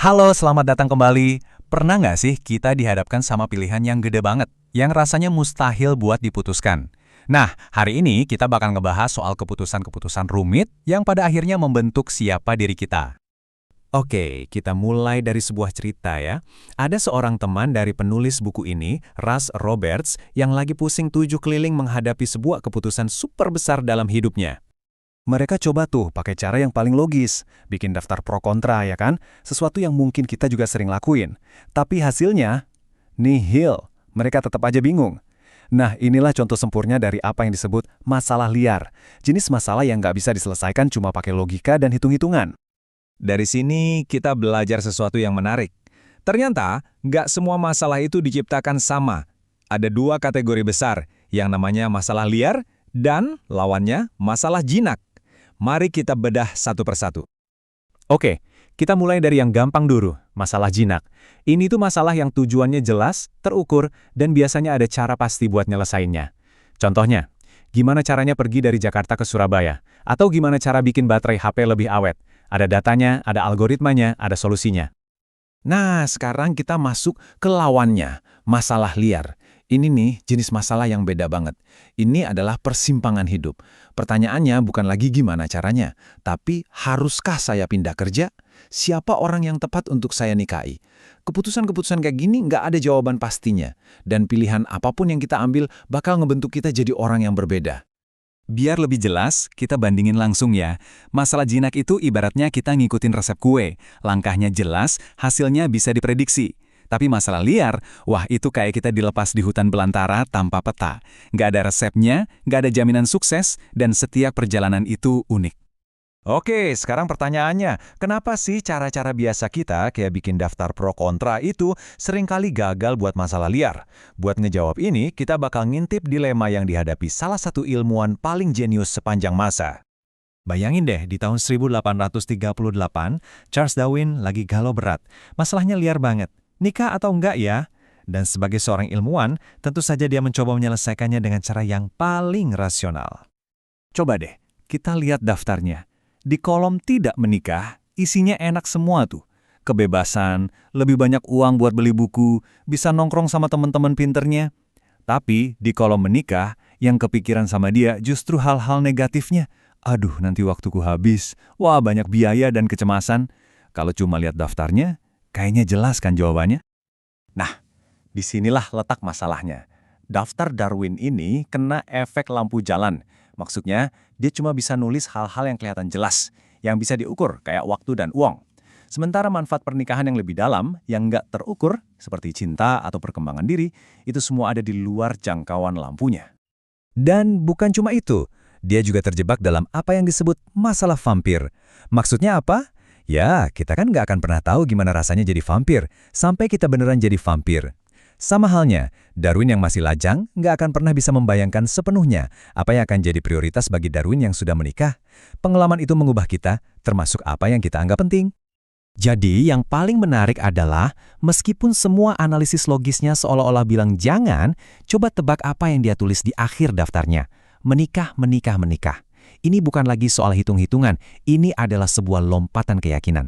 Halo, selamat datang kembali. Pernah nggak sih kita dihadapkan sama pilihan yang gede banget, yang rasanya mustahil buat diputuskan? Nah, hari ini kita bakal ngebahas soal keputusan-keputusan rumit yang pada akhirnya membentuk siapa diri kita. Oke, kita mulai dari sebuah cerita ya. Ada seorang teman dari penulis buku ini, Russ Roberts, yang lagi pusing 7 keliling menghadapi sebuah keputusan super besar dalam hidupnya. Mereka coba tuh pakai cara yang paling logis, bikin daftar pro kontra ya kan, sesuatu yang mungkin kita juga sering lakuin. Tapi hasilnya, nihil, mereka tetap aja bingung. Nah inilah contoh sempurna dari apa yang disebut masalah liar, jenis masalah yang nggak bisa diselesaikan cuma pakai logika dan hitung-hitungan. Dari sini kita belajar sesuatu yang menarik. Ternyata, nggak semua masalah itu diciptakan sama. Ada dua kategori besar, yang namanya masalah liar dan lawannya masalah jinak. Mari kita bedah satu persatu. Oke, kita mulai dari yang gampang dulu, masalah jinak. Ini tuh masalah yang tujuannya jelas, terukur, dan biasanya ada cara pasti buat nyelesainnya. Contohnya, gimana caranya pergi dari Jakarta ke Surabaya? Atau gimana cara bikin baterai HP lebih awet? Ada datanya, ada algoritmanya, ada solusinya. Nah, sekarang kita masuk ke lawannya, masalah liar. Ini nih jenis masalah yang beda banget. Ini adalah persimpangan hidup. Pertanyaannya bukan lagi gimana caranya, tapi haruskah saya pindah kerja? Siapa orang yang tepat untuk saya nikahi? Keputusan-keputusan kayak gini nggak ada jawaban pastinya. Dan pilihan apapun yang kita ambil bakal ngebentuk kita jadi orang yang berbeda. Biar lebih jelas, kita bandingin langsung ya. Masalah jinak itu ibaratnya kita ngikutin resep kue. Langkahnya jelas, hasilnya bisa diprediksi. Tapi masalah liar, wah itu kayak kita dilepas di hutan belantara tanpa peta. Nggak ada resepnya, nggak ada jaminan sukses, dan setiap perjalanan itu unik. Oke, sekarang pertanyaannya, kenapa sih cara-cara biasa kita kayak bikin daftar pro kontra itu seringkali gagal buat masalah liar? Buat ngejawab ini, kita bakal ngintip dilema yang dihadapi salah satu ilmuwan paling jenius sepanjang masa. Bayangin deh, di tahun 1838, Charles Darwin lagi galau berat. Masalahnya liar banget. Nikah atau enggak ya? Dan sebagai seorang ilmuwan, tentu saja dia mencoba menyelesaikannya dengan cara yang paling rasional. Coba deh, kita lihat daftarnya. Di kolom tidak menikah, isinya enak semua tuh. Kebebasan, lebih banyak uang buat beli buku, bisa nongkrong sama teman-teman pinternya. Tapi di kolom menikah, yang kepikiran sama dia justru hal-hal negatifnya. Aduh, nanti waktuku habis. Wah, banyak biaya dan kecemasan. Kalau cuma lihat daftarnya, kayaknya jelas kan jawabannya? Nah, disinilah letak masalahnya. Daftar Darwin ini kena efek lampu jalan. Maksudnya, dia cuma bisa nulis hal-hal yang kelihatan jelas, yang bisa diukur kayak waktu dan uang. Sementara manfaat pernikahan yang lebih dalam, yang nggak terukur, seperti cinta atau perkembangan diri, itu semua ada di luar jangkauan lampunya. Dan bukan cuma itu, dia juga terjebak dalam apa yang disebut masalah vampir. Maksudnya apa? Ya, kita kan nggak akan pernah tahu gimana rasanya jadi vampir, sampai kita beneran jadi vampir. Sama halnya, Darwin yang masih lajang nggak akan pernah bisa membayangkan sepenuhnya apa yang akan jadi prioritas bagi Darwin yang sudah menikah. Pengalaman itu mengubah kita, termasuk apa yang kita anggap penting. Jadi, yang paling menarik adalah, meskipun semua analisis logisnya seolah-olah bilang jangan, coba tebak apa yang dia tulis di akhir daftarnya. Menikah, menikah, menikah. Ini bukan lagi soal hitung-hitungan, ini adalah sebuah lompatan keyakinan.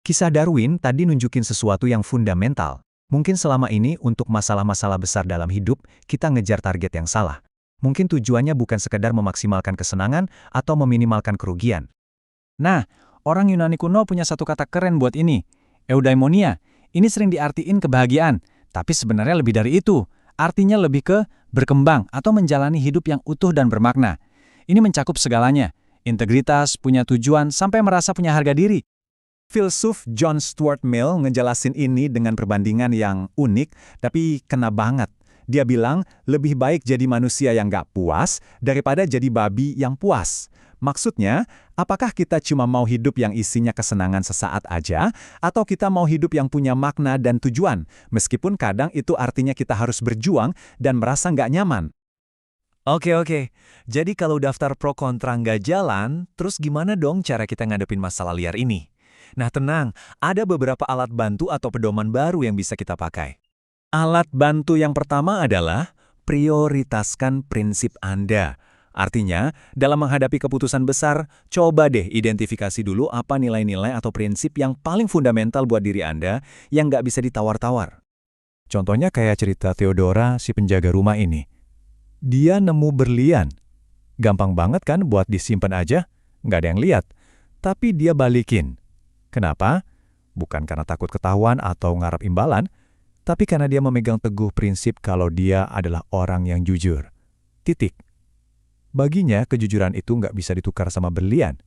Kisah Darwin tadi nunjukin sesuatu yang fundamental. Mungkin selama ini untuk masalah-masalah besar dalam hidup, kita ngejar target yang salah. Mungkin tujuannya bukan sekedar memaksimalkan kesenangan atau meminimalkan kerugian. Nah, orang Yunani kuno punya satu kata keren buat ini, eudaimonia. Ini sering diartiin kebahagiaan, tapi sebenarnya lebih dari itu. Artinya lebih ke berkembang atau menjalani hidup yang utuh dan bermakna. Ini mencakup segalanya, integritas, punya tujuan, sampai merasa punya harga diri. Filsuf John Stuart Mill ngejelasin ini dengan perbandingan yang unik, tapi kena banget. Dia bilang, lebih baik jadi manusia yang gak puas daripada jadi babi yang puas. Maksudnya, apakah kita cuma mau hidup yang isinya kesenangan sesaat aja, atau kita mau hidup yang punya makna dan tujuan, meskipun kadang itu artinya kita harus berjuang dan merasa gak nyaman. Oke. Jadi kalau daftar pro kontra nggak jalan, terus gimana dong cara kita ngadepin masalah liar ini? Nah tenang, ada beberapa alat bantu atau pedoman baru yang bisa kita pakai. Alat bantu yang pertama adalah prioritaskan prinsip Anda. Artinya, dalam menghadapi keputusan besar, coba deh identifikasi dulu apa nilai-nilai atau prinsip yang paling fundamental buat diri Anda yang nggak bisa ditawar-tawar. Contohnya kayak cerita Theodora, si penjaga rumah ini. Dia nemu berlian. Gampang banget kan buat disimpan aja, nggak ada yang lihat. Tapi dia balikin. Kenapa? Bukan karena takut ketahuan atau ngarap imbalan, tapi karena dia memegang teguh prinsip kalau dia adalah orang yang jujur. Titik. Baginya, kejujuran itu nggak bisa ditukar sama berlian.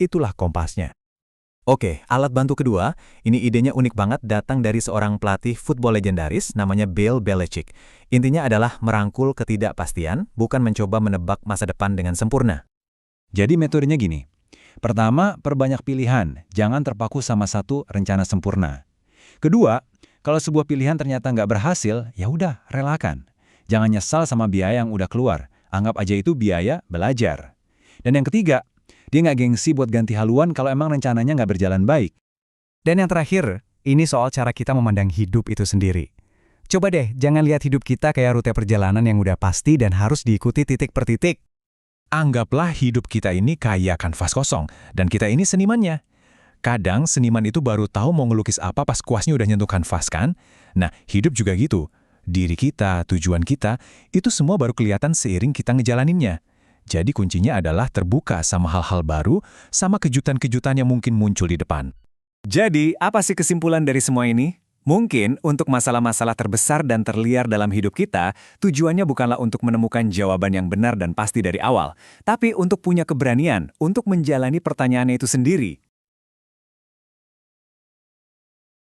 Itulah kompasnya. Oke, alat bantu kedua, ini idenya unik banget datang dari seorang pelatih football legendaris namanya Bill Belichick. Intinya adalah merangkul ketidakpastian, bukan mencoba menebak masa depan dengan sempurna. Jadi metodenya gini. Pertama, perbanyak pilihan, jangan terpaku sama satu rencana sempurna. Kedua, kalau sebuah pilihan ternyata nggak berhasil, ya udah, relakan. Jangan nyesal sama biaya yang udah keluar. Anggap aja itu biaya belajar. Dan yang ketiga, dia nggak gengsi buat ganti haluan kalau emang rencananya nggak berjalan baik. Dan yang terakhir, ini soal cara kita memandang hidup itu sendiri. Coba deh, jangan lihat hidup kita kayak rute perjalanan yang udah pasti dan harus diikuti titik per titik. Anggaplah hidup kita ini kayak kanvas kosong, dan kita ini senimannya. Kadang seniman itu baru tahu mau ngelukis apa pas kuasnya udah nyentuh kanvas kan? Nah, hidup juga gitu. Diri kita, tujuan kita, itu semua baru kelihatan seiring kita ngejalaninnya. Jadi kuncinya adalah terbuka sama hal-hal baru, sama kejutan-kejutan yang mungkin muncul di depan. Jadi, apa sih kesimpulan dari semua ini? Mungkin untuk masalah-masalah terbesar dan terliar dalam hidup kita, tujuannya bukanlah untuk menemukan jawaban yang benar dan pasti dari awal, tapi untuk punya keberanian untuk menjalani pertanyaannya itu sendiri.